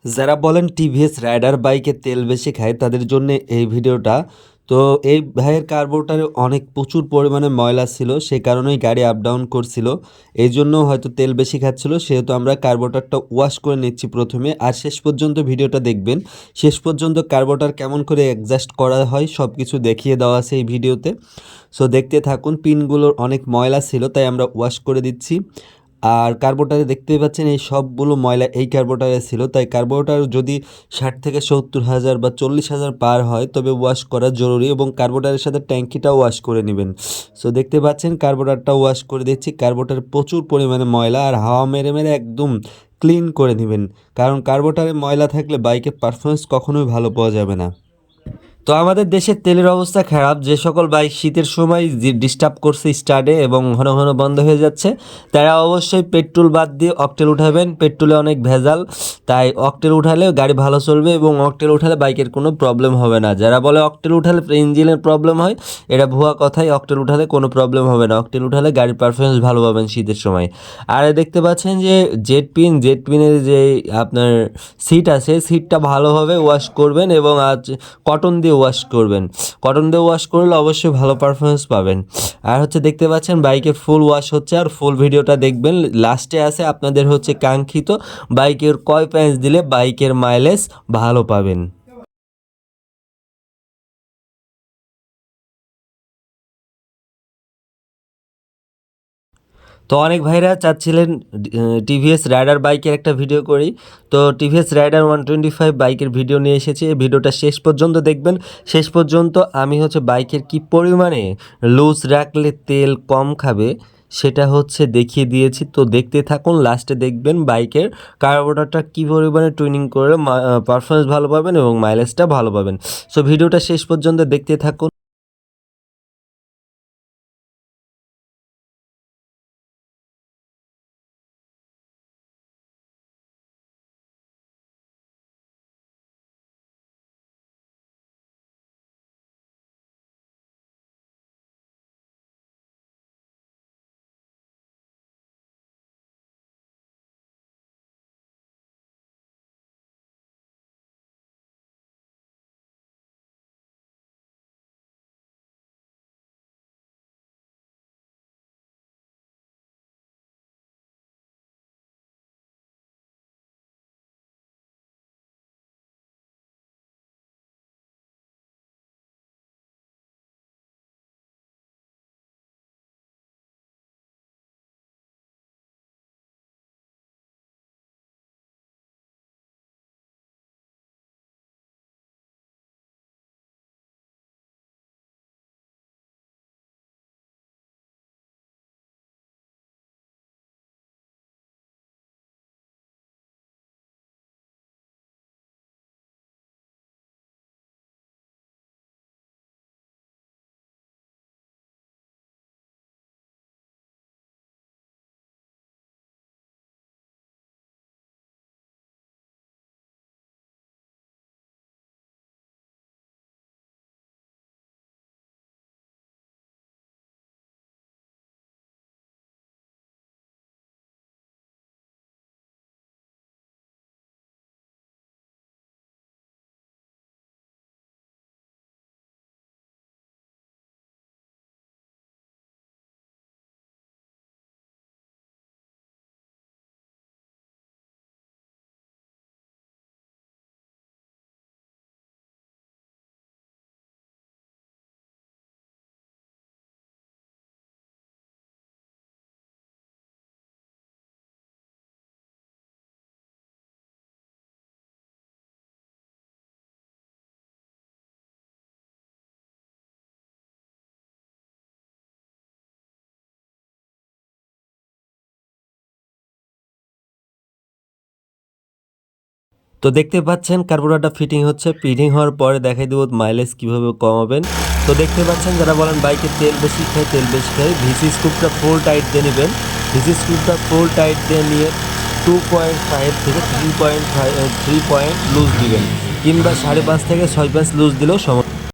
যারা বলেন TVS rider বাইকে তেল বেশি খায় তাদের জন্য এই ভিডিওটা। তো এই ভাইয়ের কার্বোরেটরে প্রচুর পরিমাণে ময়লা ছিল, সে কারণেই গাড়ি আপ ডাউন করছিল, এই জন্য হয়তো তেল বেশি খাচ্ছিল। সেহেতু আমরা কার্বোরেটরটা ওয়াশ করে নিচ্ছি প্রথমে, আর শেষ পর্যন্ত ভিডিওটা দেখবেন। শেষ পর্যন্ত কার্বোরেটর কেমন করে অ্যাডজাস্ট করা হয় সব কিছু দেখিয়ে দেওয়া আছে এই ভিডিওতে। সো দেখতে থাকুন। পিনগুলোর অনেক ময়লা ছিল তাই আমরা ওয়াশ করে দিচ্ছি। আর কার্বোরেটরে দেখতেই পাচ্ছেন এই সবগুলো ময়লা এই কার্বোরেটরে ছিল, তাই কার্বোরেটর যদি 60 থেকে 70 হাজার বা 40 হাজার পার হয় তবে ওয়াশ করা জরুরি, এবং কার্বোরেটরের সাথে ট্যাঙ্কিটাও ওয়াশ করে নেবেন। সো দেখতে পাচ্ছেন কার্বোরেটরটা ওয়াশ করে দিচ্ছি। কার্বোরেটরে প্রচুর পরিমাণে ময়লা, আর হাওয়া মেরে মেরে একদম ক্লিন করে নেবেন, কারণ কার্বোরেটরে ময়লা থাকলে বাইকের পারফরমেন্স কখনোই ভালো পাওয়া যাবে না। তো আমাদের দেশের তেলের অবস্থা খারাপ, যে সকল বাইক শীতের সময় ডিস্টার্ব করছে স্টার্টে এবং ঘন ঘন বন্ধ হয়ে যাচ্ছে, তারা অবশ্যই পেট্রোল বাদ দিয়ে অকটেল উঠাবেন। পেট্রোলে অনেক ভেজাল, তাই অকটেল উঠালে গাড়ি ভালো চলবে এবং অকটেল উঠালে বাইকের কোনো প্রবলেম হবে না। যারা বলে অকটেল উঠালে ইঞ্জিনের প্রবলেম হয়, এটা ভুয়া কথাই। অকটেল উঠালে কোনো প্রবলেম হবে না, অকটেল উঠালে গাড়ির পারফরমেন্স ভালো পাবেন শীতের সময়। আর দেখতে পাচ্ছেন যে জেট পিনের যে আপনার সিট আছে, সিটটা ভালোভাবে ওয়াশ করবেন এবং কটন দিয়ে ওয়াশ করবেন। কটন দিয়ে ওয়াশ করলে অবশ্যই ভালো পারফরমেন্স পাবেন। আর দেখতে পাচ্ছেন বাইকের ফুল ওয়াশ হচ্ছে, আর ফুল ভিডিওটা দেখবেন। লাস্টে আছে আপনাদের কাঙ্ক্ষিত বাইকের কয় প্যাঁচ দিলে বাইকের মাইলেজ ভালো পাবেন। তো অনেক ভাইরা চাচ্ছিলেন টিভিএস রাইডার বাইকের একটা ভিডিও করি, তো টিভিএস রাইডার 125 বাইকের ভিডিও নিয়ে এসেছি। এই ভিডিওটা শেষ পর্যন্ত দেখবেন। শেষ পর্যন্ত আমি বাইকের কি পরিমাণে লুজ রাখলে তেল কম খাবে সেটা দেখিয়ে দিয়েছি। তো দেখতে থাকুন, লাস্টে দেখবেন বাইকের কার্বোরেটরটা কী পরিমাণে টুইনিং করলে পারফরমেন্স ভালো পাবেন এবং মাইলেজটা ভালো পাবেন। সো ভিডিওটা শেষ পর্যন্ত দেখতে থাকুন। তো দেখতে পাচ্ছেন কার্বোরেটরটা ফিটিং হওয়ার পরে দেখাই দেবো মাইলেজ কীভাবে কমাবেন। তো দেখতে পাচ্ছেন যারা বলেন বাইকে তেল বেশি খায়, ভিসি স্ক্রুটা ফুল টাইট দিয়ে নেবেন। ভিসি স্ক্রুটা ফুল টাইট দিয়ে নিয়ে 2.5 থেকে 3 পয়েন্ট লুজ দিবেন, কিংবা 5.5 থেকে 6 লুজ দিলেও সমস্যা।